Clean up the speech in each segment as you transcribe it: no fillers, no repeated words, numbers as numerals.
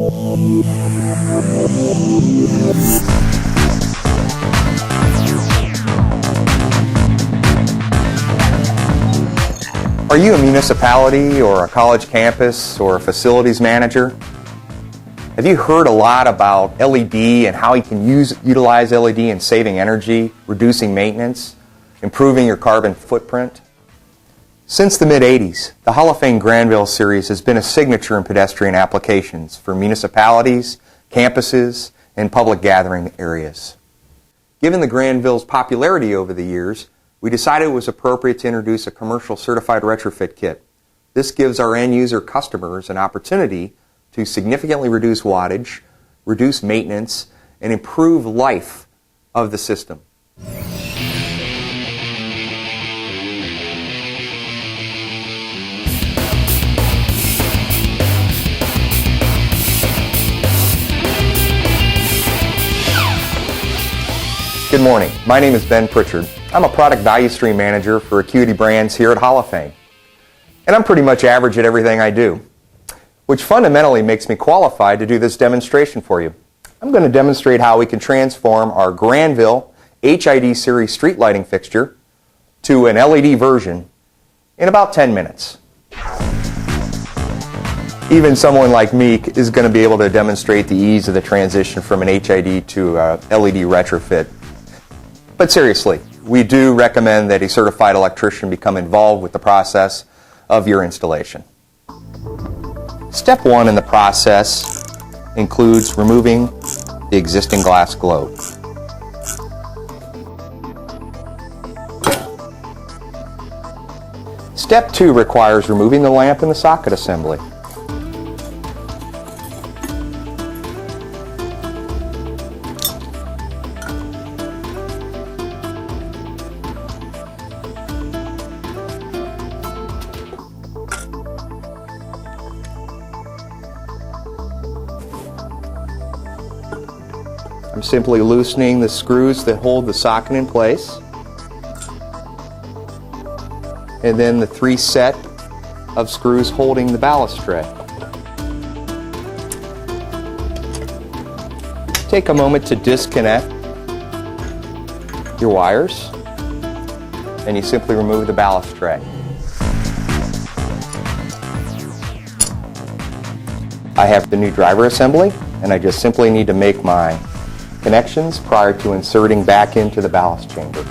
Are you a municipality or a college campus or a facilities manager? Have you heard a lot about LED and how you can utilize LED in saving energy, reducing maintenance, improving your carbon footprint? Since the mid-'80s, the Holophane Granville series has been a signature in pedestrian applications for municipalities, campuses, and public gathering areas. Given the Granville's popularity over the years, we decided it was appropriate to introduce a commercial certified retrofit kit. This gives our end user customers an opportunity to significantly reduce wattage, reduce maintenance, and improve life of the system. Good morning. My name is Ben Pritchard. I'm a product value stream manager for Acuity brands here at Holophane. And I'm pretty much average at everything I do, which fundamentally makes me qualified to do this demonstration for you. I'm going to demonstrate how we can transform our Granville HID series street lighting fixture to an LED version in about 10 minutes. Even someone like me is going to be able to demonstrate the ease of the transition from an HID to a LED retrofit. But seriously, we do recommend that a certified electrician become involved with the process of your installation. Step one in the process includes removing the existing glass globe. Step two requires removing the lamp and the socket assembly. I'm simply loosening the screws that hold the socket in place, and then the 3 set of screws holding the ballast tray. Take a moment to disconnect your wires, and you simply remove the ballast tray. I have the new driver assembly, and I just simply need to make my connections prior to inserting back into the ballast chamber.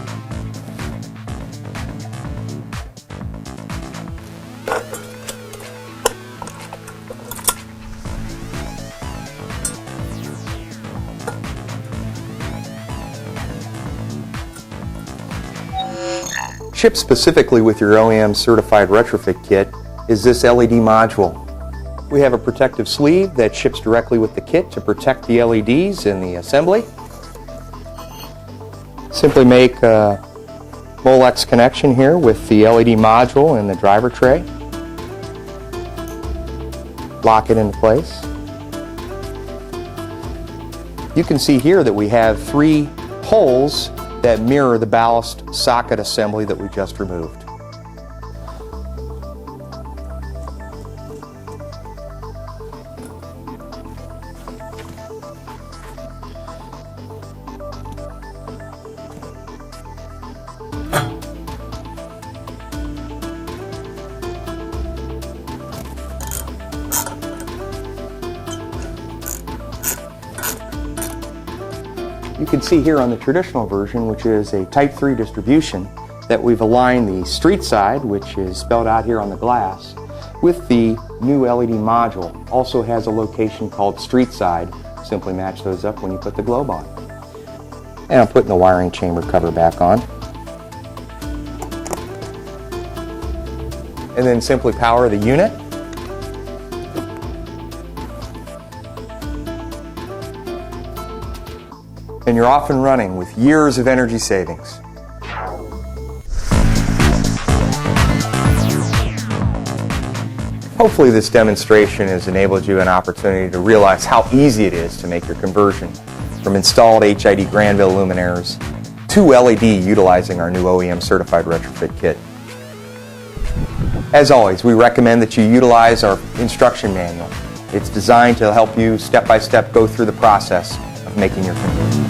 Shipped specifically with your OEM certified retrofit kit is this LED module. We have a protective sleeve that ships directly with the kit to protect the LEDs in the assembly. Simply make a Molex connection here with the LED module and the driver tray. Lock it into place. You can see here that we have 3 holes that mirror the ballast socket assembly that we just removed. You can see here on the traditional version, which is a Type 3 distribution, that we've aligned the street side, which is spelled out here on the glass, with the new LED module. Also has a location called street side. Simply match those up when you put the globe on. And I'm putting the wiring chamber cover back on. And then simply power the unit. And you're off and running with years of energy savings. Hopefully this demonstration has enabled you an opportunity to realize how easy it is to make your conversion from installed HID Granville luminaires to LED utilizing our new OEM certified retrofit kit. As always, we recommend that you utilize our instruction manual. It's designed to help you step by step go through the process of making your converter.